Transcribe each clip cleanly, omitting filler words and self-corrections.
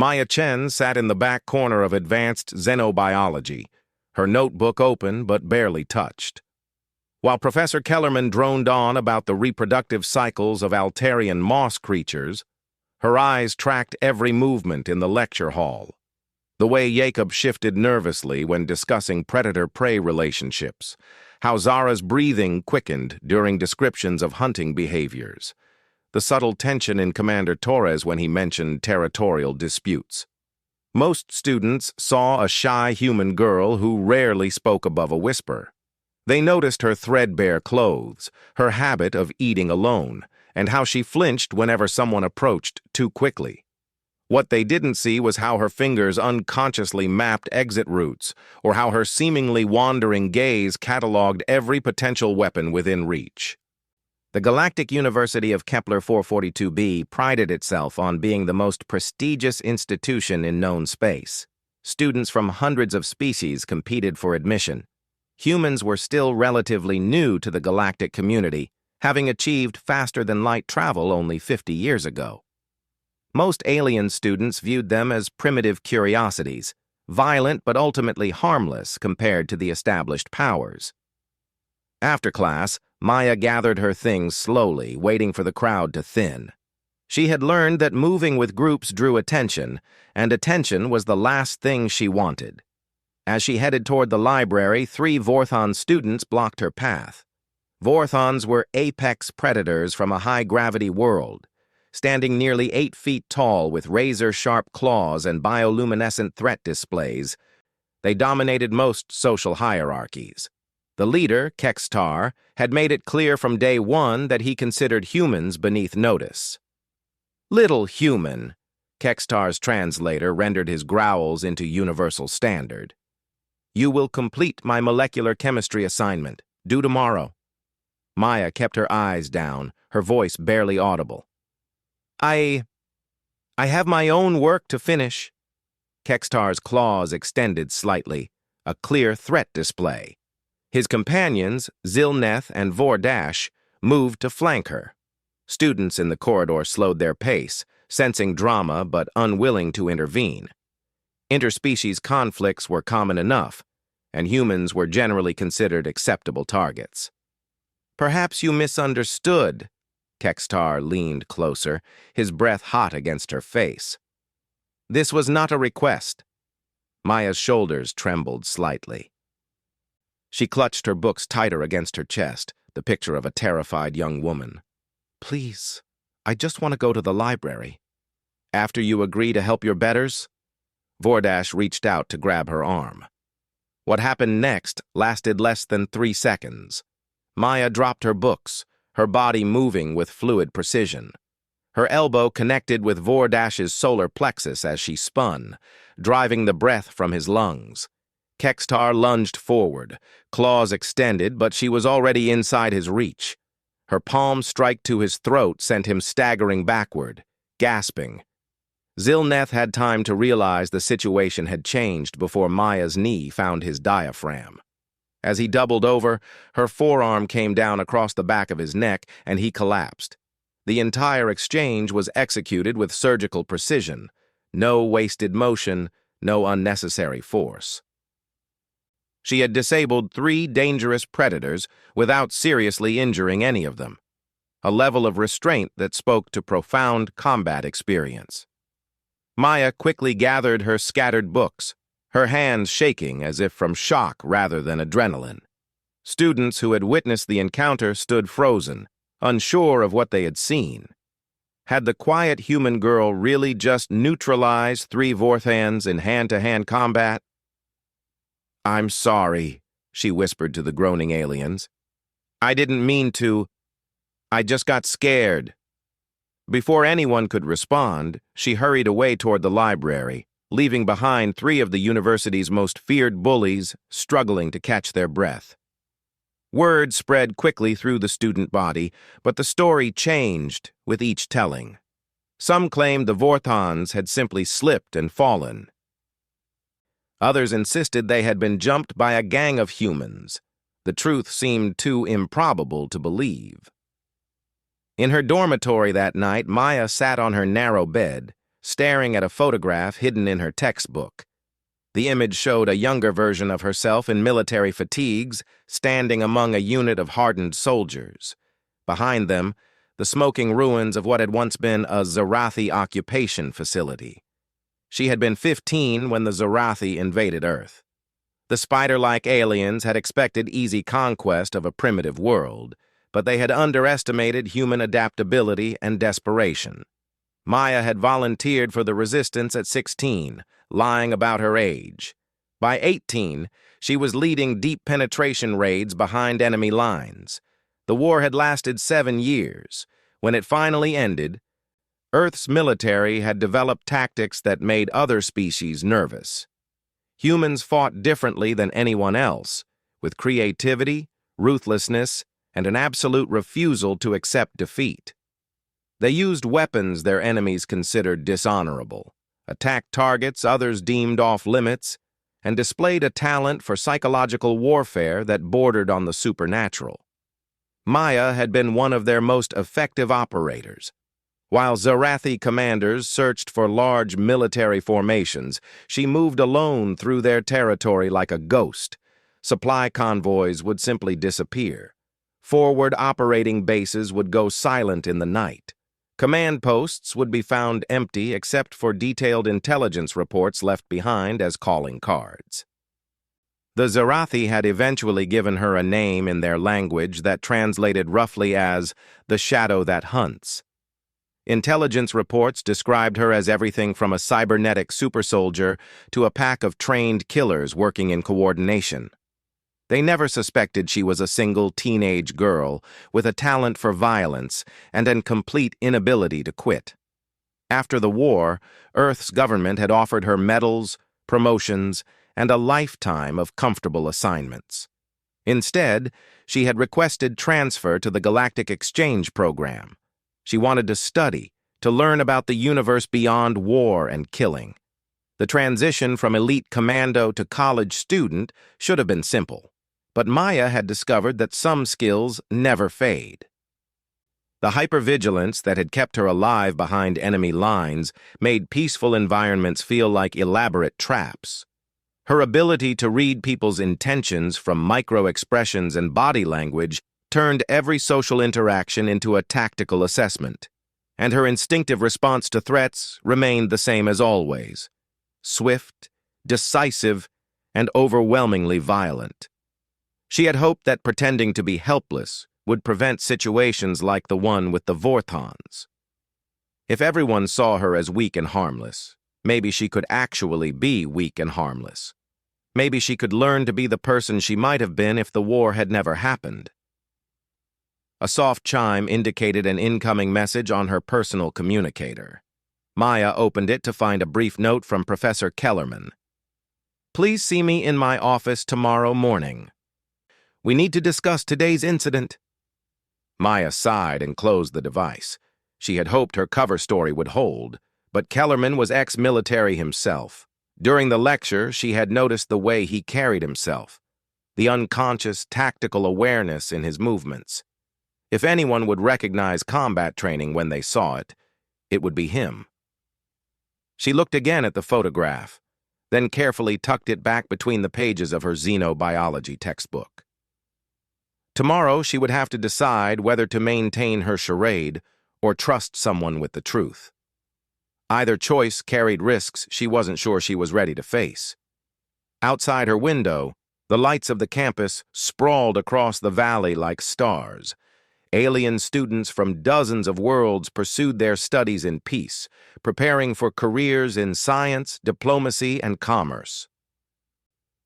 Maya Chen sat in the back corner of advanced xenobiology, her notebook open but barely touched. While Professor Kellerman droned on about the reproductive cycles of Altarian moss creatures, her eyes tracked every movement in the lecture hall. The way Jacob shifted nervously when discussing predator-prey relationships, how Zara's breathing quickened during descriptions of hunting behaviors, the subtle tension in Commander Torres when he mentioned territorial disputes. Most students saw a shy human girl who rarely spoke above a whisper. They noticed her threadbare clothes, her habit of eating alone, and how she flinched whenever someone approached too quickly. What they didn't see was how her fingers unconsciously mapped exit routes, or how her seemingly wandering gaze cataloged every potential weapon within reach. The Galactic University of Kepler 442b prided itself on being the most prestigious institution in known space. Students from hundreds of species competed for admission. Humans were still relatively new to the galactic community, having achieved faster-than-light travel only 50 years ago. Most alien students viewed them as primitive curiosities, violent but ultimately harmless compared to the established powers. After class, Maya gathered her things slowly, waiting for the crowd to thin. She had learned that moving with groups drew attention, and attention was the last thing she wanted. As she headed toward the library, 3 Vorthon students blocked her path. Vorthons were apex predators from a high-gravity world, standing nearly 8 feet tall with razor-sharp claws and bioluminescent threat displays. They dominated most social hierarchies. The leader, Kextar, had made it clear from day one that he considered humans beneath notice. "Little human," Kextar's translator rendered his growls into universal standard. "You will complete my molecular chemistry assignment, due tomorrow." Maya kept her eyes down, her voice barely audible. I have my own work to finish." Kextar's claws extended slightly, a clear threat display. His companions, Zilneth and Vordash, moved to flank her. Students in the corridor slowed their pace, sensing drama but unwilling to intervene. Interspecies conflicts were common enough, and humans were generally considered acceptable targets. "Perhaps you misunderstood." Kextar leaned closer, his breath hot against her face. "This was not a request." Maya's shoulders trembled slightly. She clutched her books tighter against her chest, the picture of a terrified young woman. "Please, I just want to go to the library." "After you agree to help your betters?" Vordash reached out to grab her arm. What happened next lasted less than 3 seconds. Maya dropped her books, her body moving with fluid precision. Her elbow connected with Vordash's solar plexus as she spun, driving the breath from his lungs. Kextar lunged forward, claws extended, but she was already inside his reach. Her palm strike to his throat sent him staggering backward, gasping. Zilneth had time to realize the situation had changed before Maya's knee found his diaphragm. As he doubled over, her forearm came down across the back of his neck, and he collapsed. The entire exchange was executed with surgical precision. No wasted motion, no unnecessary force. She had disabled 3 dangerous predators without seriously injuring any of them, a level of restraint that spoke to profound combat experience. Maya quickly gathered her scattered books, her hands shaking as if from shock rather than adrenaline. Students who had witnessed the encounter stood frozen, unsure of what they had seen. Had the quiet human girl really just neutralized 3 Vorthans in hand-to-hand combat? "I'm sorry," she whispered to the groaning aliens. "I didn't mean to. I just got scared." Before anyone could respond, she hurried away toward the library, leaving behind 3 of the university's most feared bullies struggling to catch their breath. Word spread quickly through the student body, but the story changed with each telling. Some claimed the Vorthons had simply slipped and fallen. Others insisted they had been jumped by a gang of humans. The truth seemed too improbable to believe. In her dormitory that night, Maya sat on her narrow bed, staring at a photograph hidden in her textbook. The image showed a younger version of herself in military fatigues, standing among a unit of hardened soldiers. Behind them, the smoking ruins of what had once been a Zarathi occupation facility. She had been 15 when the Zarathi invaded Earth. The spider-like aliens had expected easy conquest of a primitive world, but they had underestimated human adaptability and desperation. Maya had volunteered for the resistance at 16, lying about her age. By 18, she was leading deep penetration raids behind enemy lines. The war had lasted 7 years. When it finally ended, Earth's military had developed tactics that made other species nervous. Humans fought differently than anyone else, with creativity, ruthlessness, and an absolute refusal to accept defeat. They used weapons their enemies considered dishonorable, attacked targets others deemed off-limits, and displayed a talent for psychological warfare that bordered on the supernatural. Maya had been one of their most effective operators. While Zarathi commanders searched for large military formations, she moved alone through their territory like a ghost. Supply convoys would simply disappear. Forward operating bases would go silent in the night. Command posts would be found empty except for detailed intelligence reports left behind as calling cards. The Zarathi had eventually given her a name in their language that translated roughly as the shadow that hunts. Intelligence reports described her as everything from a cybernetic supersoldier to a pack of trained killers working in coordination. They never suspected she was a single teenage girl with a talent for violence and a complete inability to quit. After the war, Earth's government had offered her medals, promotions, and a lifetime of comfortable assignments. Instead, she had requested transfer to the Galactic Exchange Program. She wanted to study, to learn about the universe beyond war and killing. The transition from elite commando to college student should have been simple, but Maya had discovered that some skills never fade. The hypervigilance that had kept her alive behind enemy lines made peaceful environments feel like elaborate traps. Her ability to read people's intentions from micro-expressions and body language turned every social interaction into a tactical assessment, and her instinctive response to threats remained the same as always: swift, decisive, and overwhelmingly violent. She had hoped that pretending to be helpless would prevent situations like the one with the Vorthons. If everyone saw her as weak and harmless, maybe she could actually be weak and harmless. Maybe she could learn to be the person she might have been if the war had never happened. A soft chime indicated an incoming message on her personal communicator. Maya opened it to find a brief note from Professor Kellerman. "Please see me in my office tomorrow morning. We need to discuss today's incident." Maya sighed and closed the device. She had hoped her cover story would hold, but Kellerman was ex-military himself. During the lecture, she had noticed the way he carried himself, the unconscious, tactical awareness in his movements. If anyone would recognize combat training when they saw it, it would be him. She looked again at the photograph, then carefully tucked it back between the pages of her xenobiology textbook. Tomorrow, she would have to decide whether to maintain her charade or trust someone with the truth. Either choice carried risks she wasn't sure she was ready to face. Outside her window, the lights of the campus sprawled across the valley like stars. Alien students from dozens of worlds pursued their studies in peace, preparing for careers in science, diplomacy, and commerce.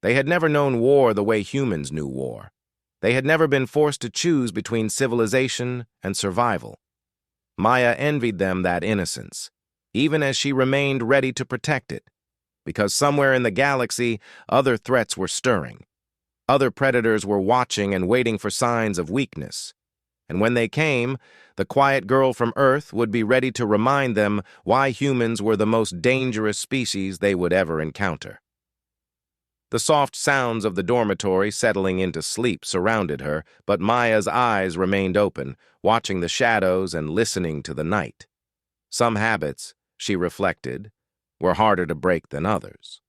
They had never known war the way humans knew war. They had never been forced to choose between civilization and survival. Maya envied them that innocence, even as she remained ready to protect it, because somewhere in the galaxy, other threats were stirring. Other predators were watching and waiting for signs of weakness. And when they came, the quiet girl from Earth would be ready to remind them why humans were the most dangerous species they would ever encounter. The soft sounds of the dormitory settling into sleep surrounded her, but Maya's eyes remained open, watching the shadows and listening to the night. Some habits, she reflected, were harder to break than others.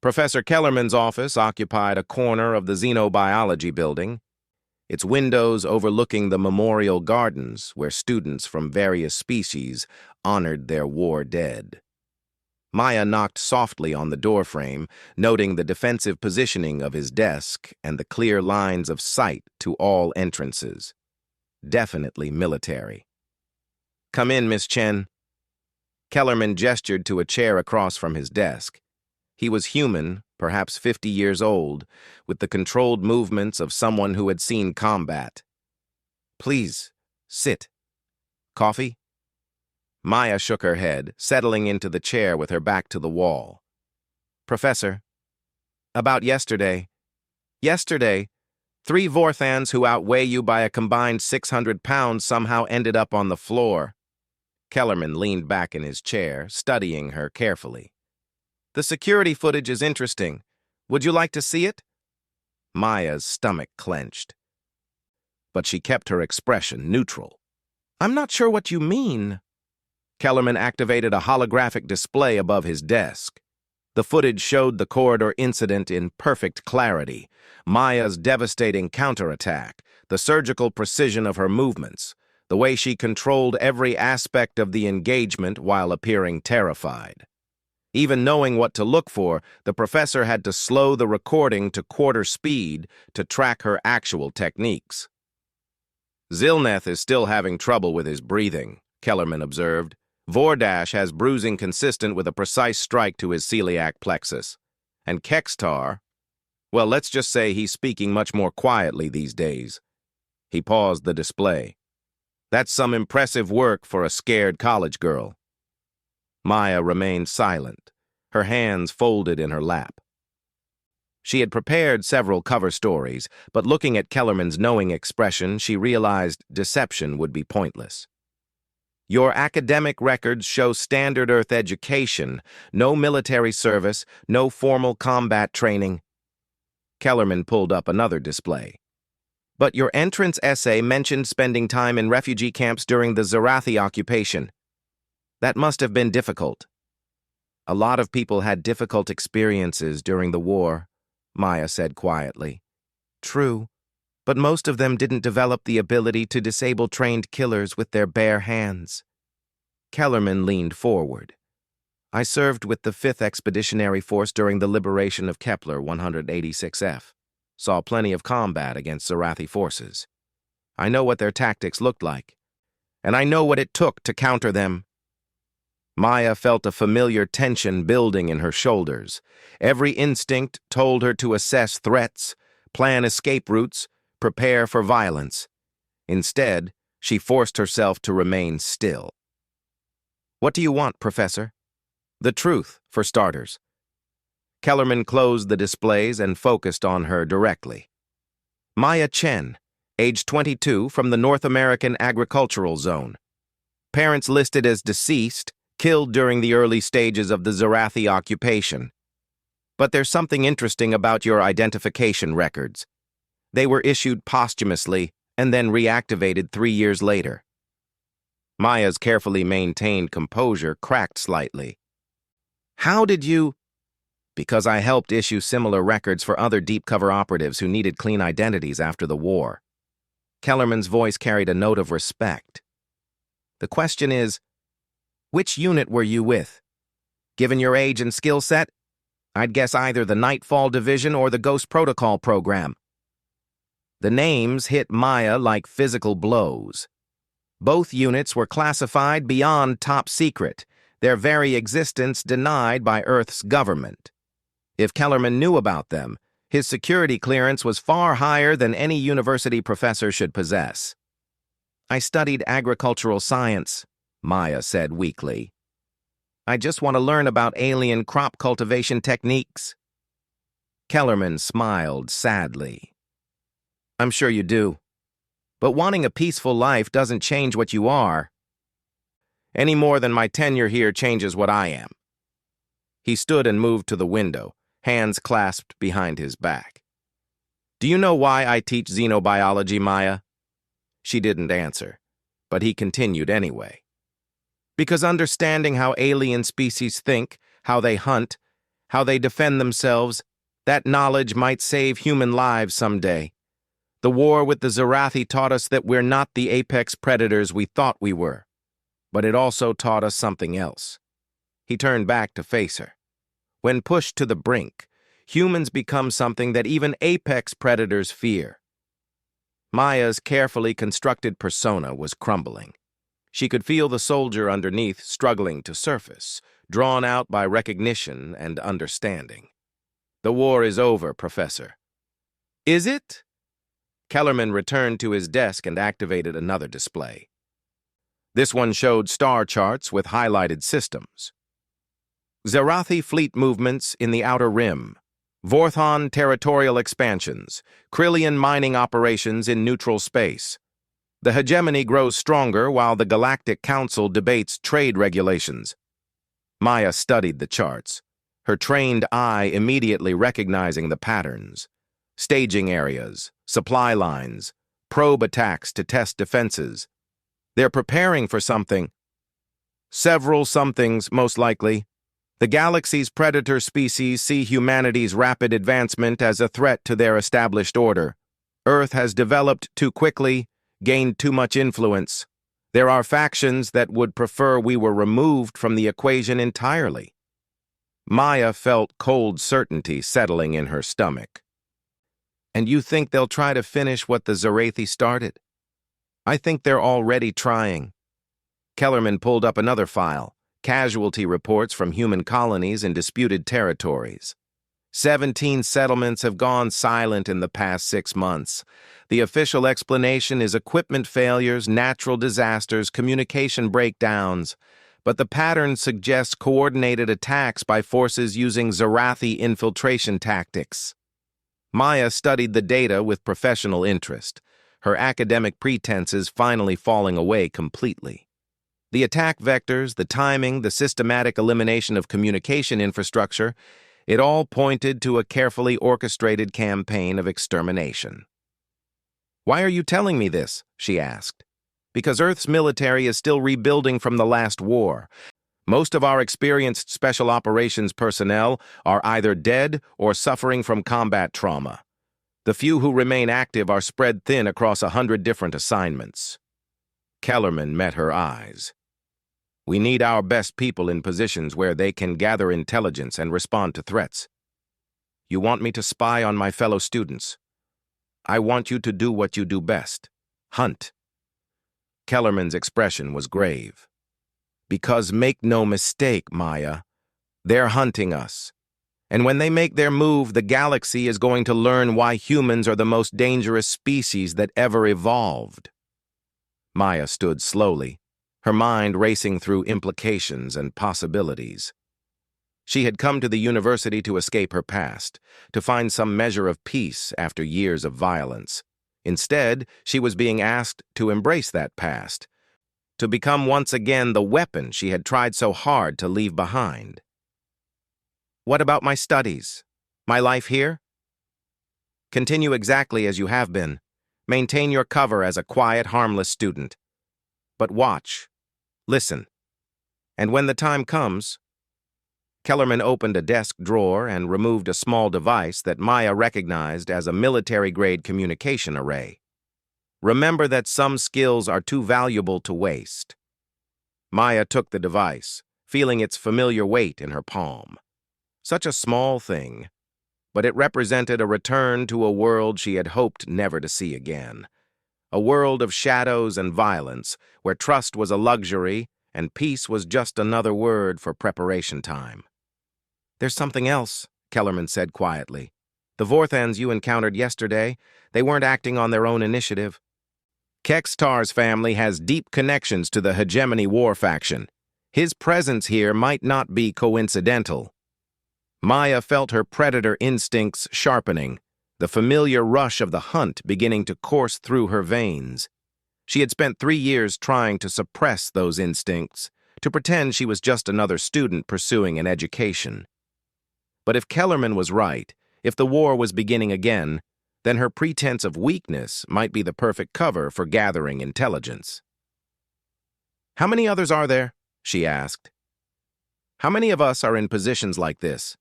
Professor Kellerman's office occupied a corner of the xenobiology building, its windows overlooking the memorial gardens where students from various species honored their war dead. Maya knocked softly on the doorframe, noting the defensive positioning of his desk and the clear lines of sight to all entrances. Definitely military. "Come in, Miss Chen." Kellerman gestured to a chair across from his desk. He was human, perhaps 50 years old, with the controlled movements of someone who had seen combat. "Please, sit. Coffee?" Maya shook her head, settling into the chair with her back to the wall. "Professor, about yesterday. Yesterday, 3 Vorthans who outweigh you by a combined 600 pounds somehow ended up on the floor." Kellerman leaned back in his chair, studying her carefully. "The security footage is interesting. Would you like to see it?" Maya's stomach clenched. But she kept her expression neutral. "I'm not sure what you mean." Kellerman activated a holographic display above his desk. The footage showed the corridor incident in perfect clarity, Maya's devastating counterattack, the surgical precision of her movements, the way she controlled every aspect of the engagement while appearing terrified. Even knowing what to look for, the professor had to slow the recording to quarter speed to track her actual techniques. "Zilneth is still having trouble with his breathing," Kellerman observed. "Vordash has bruising consistent with a precise strike to his celiac plexus. And Kextar, well, let's just say he's speaking much more quietly these days." He paused the display. "That's some impressive work for a scared college girl." Maya remained silent, her hands folded in her lap. She had prepared several cover stories, but looking at Kellerman's knowing expression, she realized deception would be pointless. "Your academic records show standard Earth education, no military service, no formal combat training." Kellerman pulled up another display. "But your entrance essay mentioned spending time in refugee camps during the Zarathi occupation. That must have been difficult." "A lot of people had difficult experiences during the war," Maya said quietly. "True, but most of them didn't develop the ability to disable trained killers with their bare hands." Kellerman leaned forward. "I served with the 5th Expeditionary Force during the liberation of Kepler 186F. Saw plenty of combat against Zarathi forces. I know what their tactics looked like, and I know what it took to counter them." Maya felt a familiar tension building in her shoulders. Every instinct told her to assess threats, plan escape routes, prepare for violence. Instead, she forced herself to remain still. "What do you want, Professor?" "The truth, for starters." Kellerman closed the displays and focused on her directly. "Maya Chen, age 22, from the North American Agricultural Zone. Parents listed as deceased, killed during the early stages of the Zarathi occupation. But there's something interesting about your identification records. They were issued posthumously and then reactivated 3 years later." Maya's carefully maintained composure cracked slightly. "How did you—" "Because I helped issue similar records for other deep-cover operatives who needed clean identities after the war." Kellerman's voice carried a note of respect. "The question is, which unit were you with? Given your age and skill set, I'd guess either the Nightfall Division or the Ghost Protocol program." The names hit Maya like physical blows. Both units were classified beyond top secret, their very existence denied by Earth's government. If Kellerman knew about them, his security clearance was far higher than any university professor should possess. "I studied agricultural science," Maya said weakly. "I just want to learn about alien crop cultivation techniques." Kellerman smiled sadly. "I'm sure you do. But wanting a peaceful life doesn't change what you are. Any more than my tenure here changes what I am." He stood and moved to the window, hands clasped behind his back. "Do you know why I teach xenobiology, Maya?" She didn't answer, but he continued anyway. Because understanding how alien species think, how they hunt, how they defend themselves, that knowledge might save human lives someday. The war with the Zarathi taught us that we're not the apex predators we thought we were. But it also taught us something else. He turned back to face her. When pushed to the brink, humans become something that even apex predators fear. Maya's carefully constructed persona was crumbling. She could feel the soldier underneath struggling to surface, drawn out by recognition and understanding. The war is over, Professor. Is it? Kellerman returned to his desk and activated another display. This one showed star charts with highlighted systems. Zarathi fleet movements in the Outer Rim, Vorthon territorial expansions, Krillian mining operations in neutral space. The hegemony grows stronger while the Galactic Council debates trade regulations. Maya studied the charts, her trained eye immediately recognizing the patterns. Staging areas, supply lines, probe attacks to test defenses. They're preparing for something. Several somethings, most likely. The galaxy's predator species see humanity's rapid advancement as a threat to their established order. Earth has developed too quickly, gained too much influence. There are factions that would prefer we were removed from the equation entirely. Maya felt cold certainty settling in her stomach. And you think they'll try to finish what the Zarathi started? I think they're already trying. Kellerman pulled up another file, casualty reports from human colonies in disputed territories. 17 settlements have gone silent in the past 6 months. The official explanation is equipment failures, natural disasters, communication breakdowns, but the pattern suggests coordinated attacks by forces using Zarathi infiltration tactics. Maya studied the data with professional interest, her academic pretenses finally falling away completely. The attack vectors, the timing, the systematic elimination of communication infrastructure, it all pointed to a carefully orchestrated campaign of extermination. "Why are you telling me this?" she asked. "Because Earth's military is still rebuilding from the last war. Most of our experienced special operations personnel are either dead or suffering from combat trauma. The few who remain active are spread thin across 100 different assignments." Kellerman met her eyes. "We need our best people in positions where they can gather intelligence and respond to threats. You want me to spy on my fellow students? I want you to do what you do best. Hunt." Kellerman's expression was grave. "Because make no mistake, Maya, they're hunting us. And when they make their move, the galaxy is going to learn why humans are the most dangerous species that ever evolved." Maya stood slowly, her mind racing through implications and possibilities. She had come to the university to escape her past, to find some measure of peace after years of violence. Instead, she was being asked to embrace that past, to become once again the weapon she had tried so hard to leave behind. "What about my studies? My life here?" "Continue exactly as you have been. Maintain your cover as a quiet, harmless student. But watch. Listen. And when the time comes..." Kellerman opened a desk drawer and removed a small device that Maya recognized as a military-grade communication array. "Remember that some skills are too valuable to waste." Maya took the device, feeling its familiar weight in her palm. Such a small thing, but it represented a return to a world she had hoped never to see again. A world of shadows and violence, where trust was a luxury and peace was just another word for preparation time. "There's something else," Kellerman said quietly. "The Vorthans you encountered yesterday, they weren't acting on their own initiative. Kextar's family has deep connections to the Hegemony War faction. His presence here might not be coincidental." Maya felt her predator instincts sharpening, the familiar rush of the hunt beginning to course through her veins. She had spent 3 years trying to suppress those instincts, to pretend she was just another student pursuing an education. But if Kellerman was right, if the war was beginning again, then her pretense of weakness might be the perfect cover for gathering intelligence. "How many others are there?" she asked. "How many of us are in positions like this?"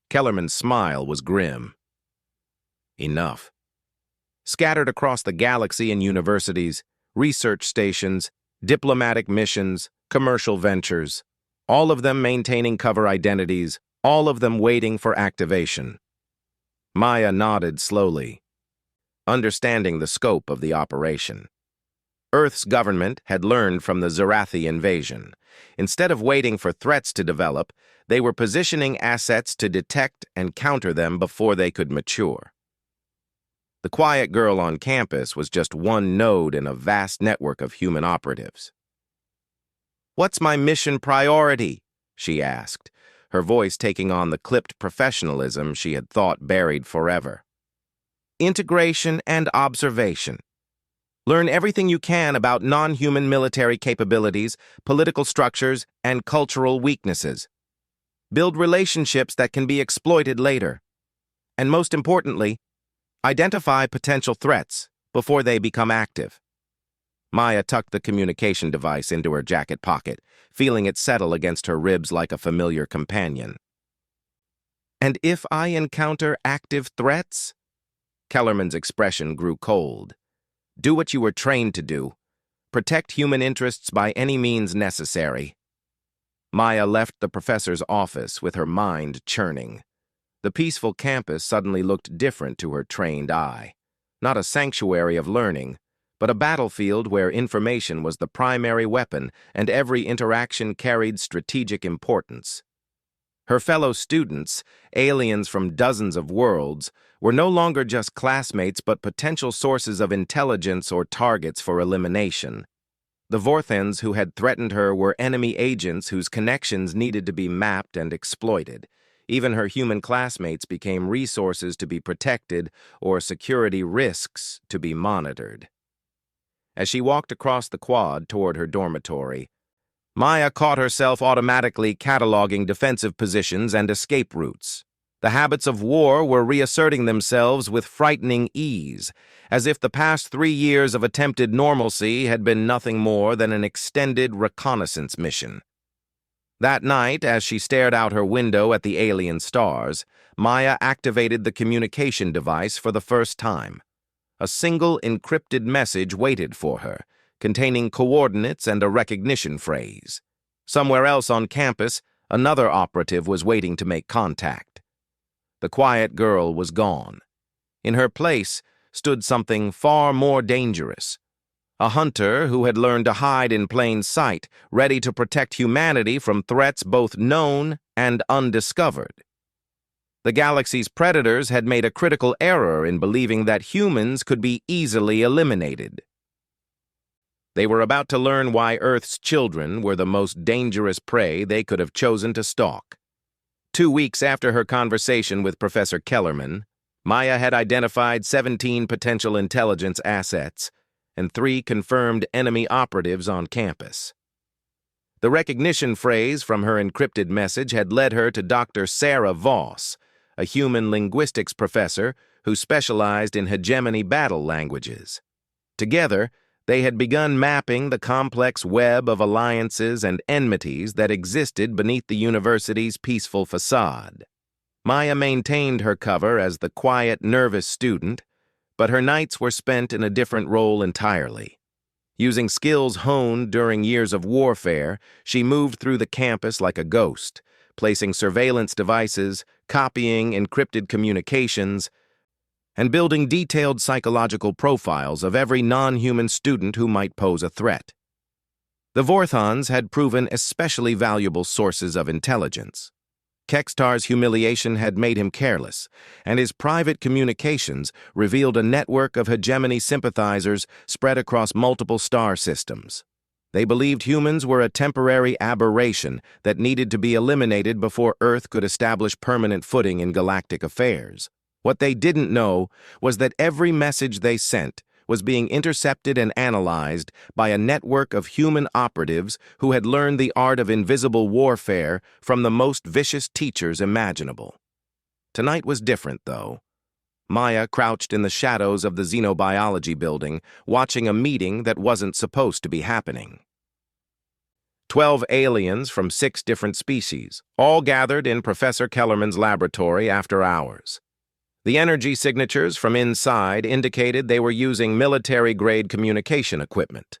Kellerman's smile was grim. "Enough. Scattered across the galaxy in universities, research stations, diplomatic missions, commercial ventures, all of them maintaining cover identities, all of them waiting for activation." Maya nodded slowly, understanding the scope of the operation. Earth's government had learned from the Zerathi invasion. Instead of waiting for threats to develop, they were positioning assets to detect and counter them before they could mature. The quiet girl on campus was just one node in a vast network of human operatives. "What's my mission priority?" she asked, her voice taking on the clipped professionalism she had thought buried forever. "Integration and observation. Learn everything you can about non-human military capabilities, political structures, and cultural weaknesses. Build relationships that can be exploited later. And most importantly, identify potential threats before they become active." Maya tucked the communication device into her jacket pocket, feeling it settle against her ribs like a familiar companion. "And if I encounter active threats?" Kellerman's expression grew cold. "Do what you were trained to do. Protect human interests by any means necessary." Maya left the professor's office with her mind churning. The peaceful campus suddenly looked different to her trained eye. Not a sanctuary of learning, but a battlefield where information was the primary weapon and every interaction carried strategic importance. Her fellow students, aliens from dozens of worlds, were no longer just classmates but potential sources of intelligence or targets for elimination. The Vorthens who had threatened her were enemy agents whose connections needed to be mapped and exploited. Even her human classmates became resources to be protected or security risks to be monitored. As she walked across the quad toward her dormitory, Maya caught herself automatically cataloging defensive positions and escape routes. The habits of war were reasserting themselves with frightening ease, as if the past 3 years of attempted normalcy had been nothing more than an extended reconnaissance mission. That night, as she stared out her window at the alien stars, Maya activated the communication device for the first time. A single encrypted message waited for her, containing coordinates and a recognition phrase. Somewhere else on campus, another operative was waiting to make contact. The quiet girl was gone. In her place stood something far more dangerous. A hunter who had learned to hide in plain sight, ready to protect humanity from threats both known and undiscovered. The galaxy's predators had made a critical error in believing that humans could be easily eliminated. They were about to learn why Earth's children were the most dangerous prey they could have chosen to stalk. 2 weeks after her conversation with Professor Kellerman, Maya had identified 17 potential intelligence assets and 3 confirmed enemy operatives on campus. The recognition phrase from her encrypted message had led her to Dr. Sarah Voss, a human linguistics professor who specialized in hegemony battle languages. Together, they had begun mapping the complex web of alliances and enmities that existed beneath the university's peaceful facade. Maya maintained her cover as the quiet, nervous student, but her nights were spent in a different role entirely. Using skills honed during years of warfare, she moved through the campus like a ghost, placing surveillance devices, copying encrypted communications, and building detailed psychological profiles of every non-human student who might pose a threat. The Vorthons had proven especially valuable sources of intelligence. Kextar's humiliation had made him careless, and his private communications revealed a network of hegemony sympathizers spread across multiple star systems. They believed humans were a temporary aberration that needed to be eliminated before Earth could establish permanent footing in galactic affairs. What they didn't know was that every message they sent was being intercepted and analyzed by a network of human operatives who had learned the art of invisible warfare from the most vicious teachers imaginable. Tonight was different, though. Maya crouched in the shadows of the xenobiology building, watching a meeting that wasn't supposed to be happening. 12 aliens from 6 different species, all gathered in Professor Kellerman's laboratory after hours. The energy signatures from inside indicated they were using military-grade communication equipment.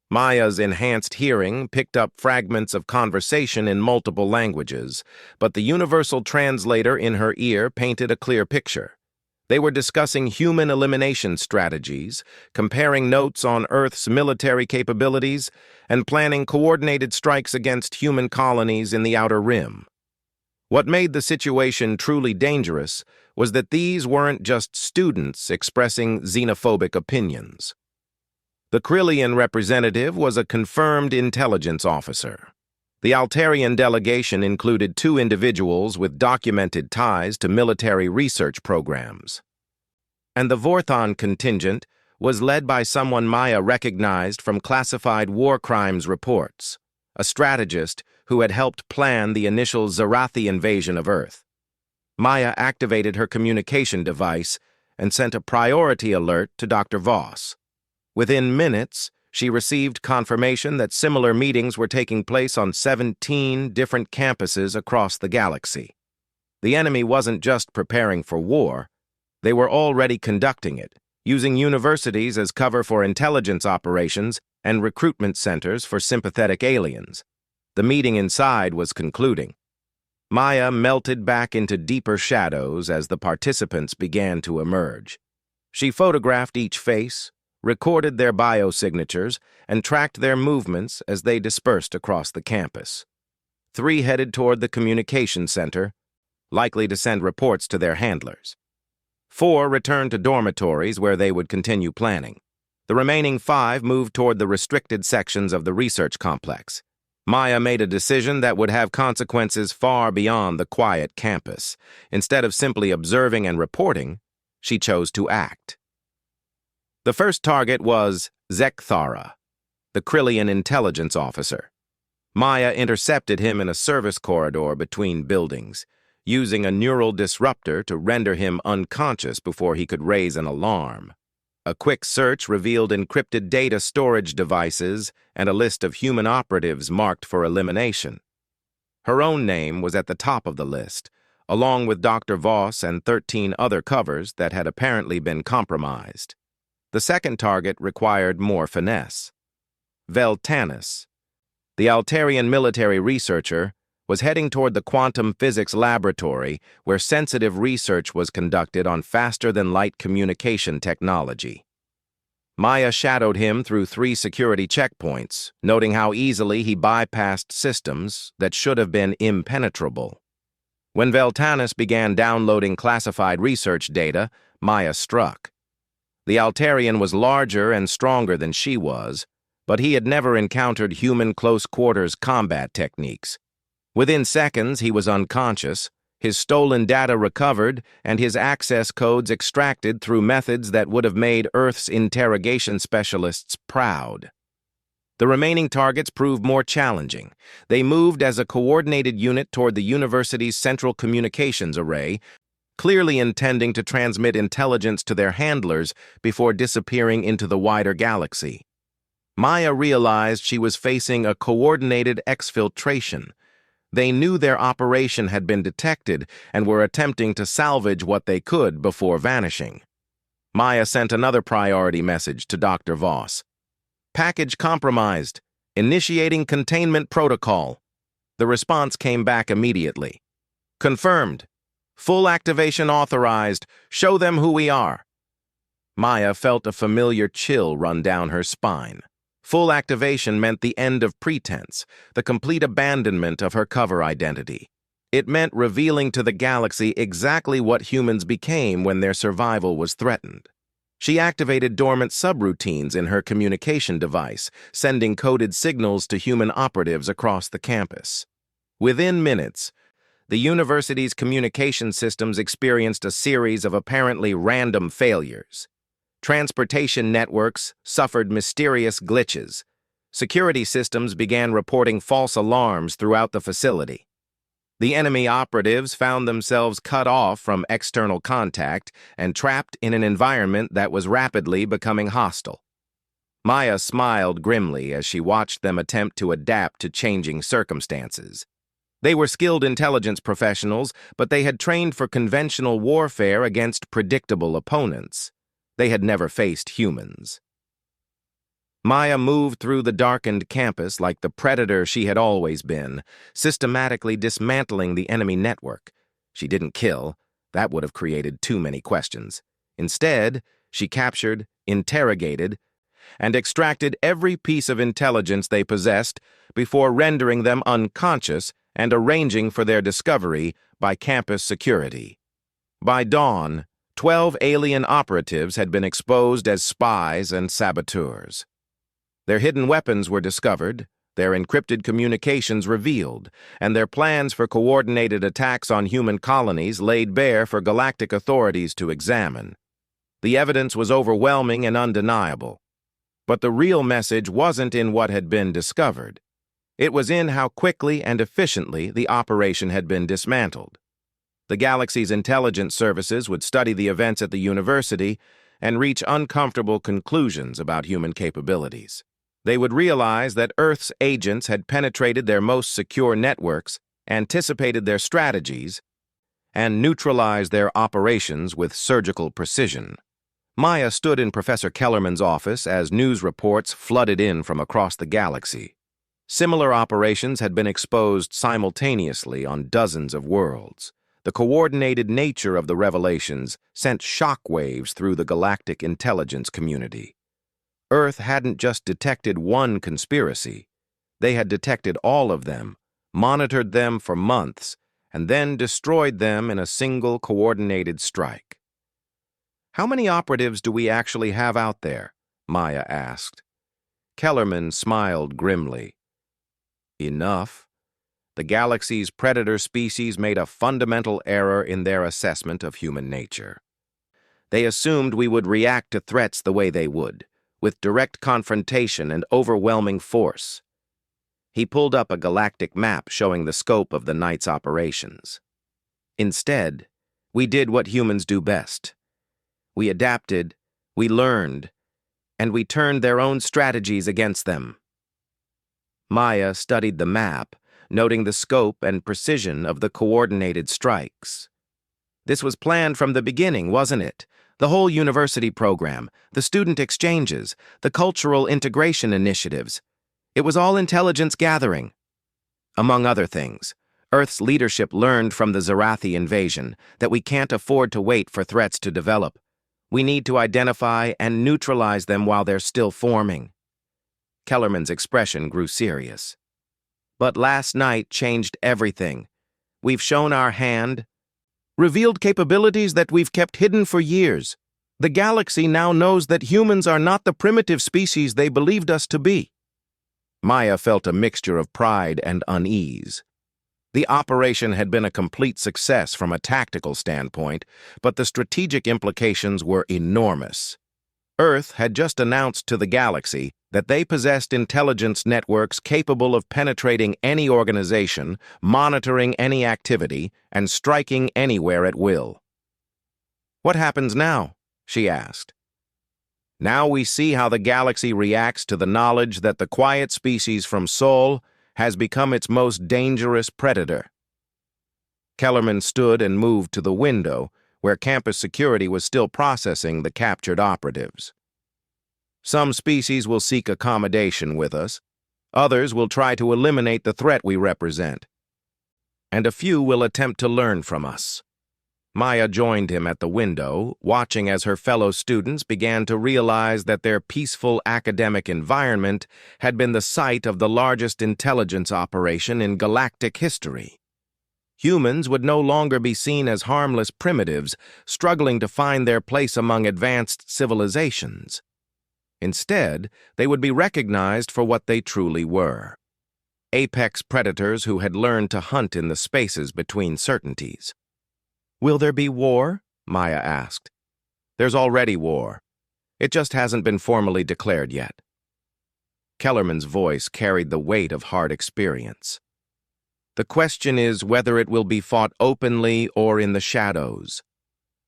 Maya's enhanced hearing picked up fragments of conversation in multiple languages, but the universal translator in her ear painted a clear picture. They were discussing human elimination strategies, comparing notes on Earth's military capabilities, and planning coordinated strikes against human colonies in the Outer Rim. What made the situation truly dangerous was that these weren't just students expressing xenophobic opinions. The Krillian representative was a confirmed intelligence officer. The Altarian delegation included 2 individuals with documented ties to military research programs. And the Vorthon contingent was led by someone Maya recognized from classified war crimes reports, a strategist who had helped plan the initial Zarathi invasion of Earth. Maya activated her communication device and sent a priority alert to Dr. Voss. Within minutes, she received confirmation that similar meetings were taking place on 17 different campuses across the galaxy. The enemy wasn't just preparing for war, they were already conducting it, using universities as cover for intelligence operations and recruitment centers for sympathetic aliens. The meeting inside was concluding. Maya melted back into deeper shadows as the participants began to emerge. She photographed each face, recorded their biosignatures, and tracked their movements as they dispersed across the campus. 3 headed toward the communication center, likely to send reports to their handlers. 4 returned to dormitories where they would continue planning. The remaining 5 moved toward the restricted sections of the research complex. Maya made a decision that would have consequences far beyond the quiet campus. Instead of simply observing and reporting, she chose to act. The first target was Zekthara, the Krillian intelligence officer. Maya intercepted him in a service corridor between buildings, using a neural disruptor to render him unconscious before he could raise an alarm. A quick search revealed encrypted data storage devices and a list of human operatives marked for elimination. Her own name was at the top of the list, along with Dr. Voss and 13 other covers that had apparently been compromised. The second target required more finesse. Veltanus, the Altarian military researcher, was heading toward the quantum physics laboratory where sensitive research was conducted on faster-than-light communication technology. Maya shadowed him through 3 security checkpoints, noting how easily he bypassed systems that should have been impenetrable. When Veltanus began downloading classified research data, Maya struck. The Altarian was larger and stronger than she was, but he had never encountered human close-quarters combat techniques. Within seconds, he was unconscious, his stolen data recovered, and his access codes extracted through methods that would have made Earth's interrogation specialists proud. The remaining targets proved more challenging. They moved as a coordinated unit toward the university's central communications array, clearly intending to transmit intelligence to their handlers before disappearing into the wider galaxy. Maya realized she was facing a coordinated exfiltration. They knew their operation had been detected and were attempting to salvage what they could before vanishing. Maya sent another priority message to Dr. Voss. Package compromised. Initiating containment protocol. The response came back immediately. Confirmed. Full activation authorized. Show them who we are. Maya felt a familiar chill run down her spine. Full activation meant the end of pretense, the complete abandonment of her cover identity. It meant revealing to the galaxy exactly what humans became when their survival was threatened. She activated dormant subroutines in her communication device, sending coded signals to human operatives across the campus. Within minutes, the university's communication systems experienced a series of apparently random failures. Transportation networks suffered mysterious glitches. Security systems began reporting false alarms throughout the facility. The enemy operatives found themselves cut off from external contact and trapped in an environment that was rapidly becoming hostile. Maya smiled grimly as she watched them attempt to adapt to changing circumstances. They were skilled intelligence professionals, but they had trained for conventional warfare against predictable opponents. They had never faced humans. Maya moved through the darkened campus like the predator she had always been, systematically dismantling the enemy network. She didn't kill. That would have created too many questions. Instead, she captured, interrogated, and extracted every piece of intelligence they possessed before rendering them unconscious and arranging for their discovery by campus security. By dawn, 12 alien operatives had been exposed as spies and saboteurs. Their hidden weapons were discovered, their encrypted communications revealed, and their plans for coordinated attacks on human colonies laid bare for galactic authorities to examine. The evidence was overwhelming and undeniable. But the real message wasn't in what had been discovered. It was in how quickly and efficiently the operation had been dismantled. The galaxy's intelligence services would study the events at the university and reach uncomfortable conclusions about human capabilities. They would realize that Earth's agents had penetrated their most secure networks, anticipated their strategies, and neutralized their operations with surgical precision. Maya stood in Professor Kellerman's office as news reports flooded in from across the galaxy. Similar operations had been exposed simultaneously on dozens of worlds. The coordinated nature of the revelations sent shockwaves through the galactic intelligence community. Earth hadn't just detected one conspiracy. They had detected all of them, monitored them for months, and then destroyed them in a single coordinated strike. "How many operatives do we actually have out there?" Maya asked. Kellerman smiled grimly. "Enough. The galaxy's predator species made a fundamental error in their assessment of human nature. They assumed we would react to threats the way they would, with direct confrontation and overwhelming force." He pulled up a galactic map showing the scope of the night's operations. "Instead, we did what humans do best. We adapted, we learned, and we turned their own strategies against them." Maya studied the map, noting the scope and precision of the coordinated strikes. This was planned from the beginning, wasn't it? The whole university program, the student exchanges, the cultural integration initiatives. It was all intelligence gathering. Among other things, Earth's leadership learned from the Zarathi invasion that we can't afford to wait for threats to develop. We need to identify and neutralize them while they're still forming. Kellerman's expression grew serious. "But last night changed everything. We've shown our hand, revealed capabilities that we've kept hidden for years. The galaxy now knows that humans are not the primitive species they believed us to be." Maya felt a mixture of pride and unease. The operation had been a complete success from a tactical standpoint, but the strategic implications were enormous. Earth had just announced to the galaxy that they possessed intelligence networks capable of penetrating any organization, monitoring any activity, and striking anywhere at will. "What happens now?" she asked. "Now we see how the galaxy reacts to the knowledge that the quiet species from Sol has become its most dangerous predator." Kellerman stood and moved to the window, where campus security was still processing the captured operatives. "Some species will seek accommodation with us. Others will try to eliminate the threat we represent. And a few will attempt to learn from us." Maya joined him at the window, watching as her fellow students began to realize that their peaceful academic environment had been the site of the largest intelligence operation in galactic history. Humans would no longer be seen as harmless primitives struggling to find their place among advanced civilizations. Instead, they would be recognized for what they truly were: apex predators who had learned to hunt in the spaces between certainties. "Will there be war?" Maya asked. "There's already war. It just hasn't been formally declared yet." Kellerman's voice carried the weight of hard experience. "The question is whether it will be fought openly or in the shadows.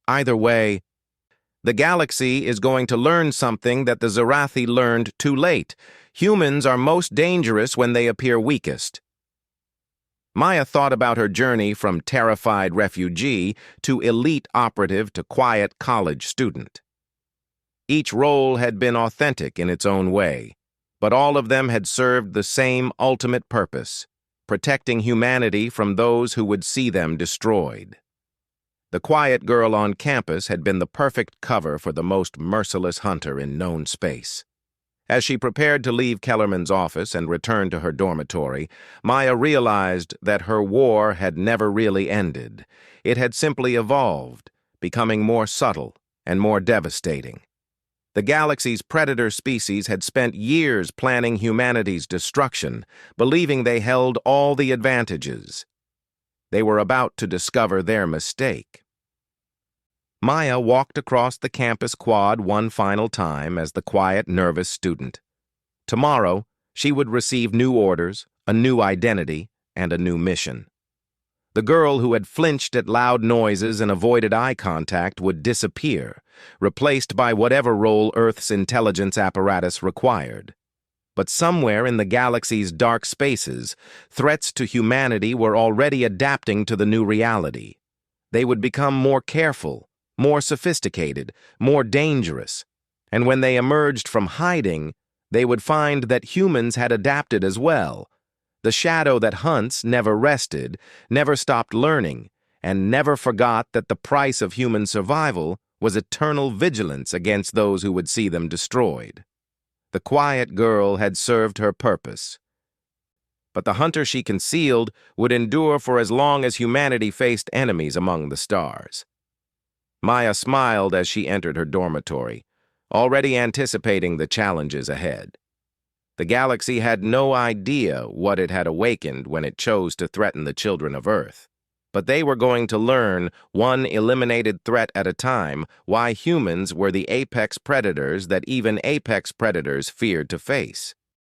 Either way, The galaxy is going to learn something that the Zarathi learned too late. Humans are most dangerous when they appear weakest. Maya thought about her journey from terrified refugee to elite operative to quiet college student. Each role had been authentic in its own way, but all of them had served the same ultimate purpose: protecting humanity from those who would see them destroyed. The quiet girl on campus had been the perfect cover for the most merciless hunter in known space. As she prepared to leave Kellerman's office and return to her dormitory, Maya realized that her war had never really ended. It had simply evolved, becoming more subtle and more devastating. The galaxy's predator species had spent years planning humanity's destruction, believing they held all the advantages. They were about to discover their mistake. Maya walked across the campus quad one final time as the quiet, nervous student. Tomorrow, she would receive new orders, a new identity, and a new mission. The girl who had flinched at loud noises and avoided eye contact would disappear, replaced by whatever role Earth's intelligence apparatus required. But somewhere in the galaxy's dark spaces, threats to humanity were already adapting to the new reality. They would become more careful, more sophisticated, more dangerous, and when they emerged from hiding, they would find that humans had adapted as well. The shadow that hunts never rested, never stopped learning, and never forgot that the price of human survival was eternal vigilance against those who would see them destroyed. The quiet girl had served her purpose. But the hunter she concealed would endure for as long as humanity faced enemies among the stars. Maya smiled as she entered her dormitory, already anticipating the challenges ahead. The galaxy had no idea what it had awakened when it chose to threaten the children of Earth. But they were going to learn, one eliminated threat at a time, why humans were the apex predators that even apex predators feared to face.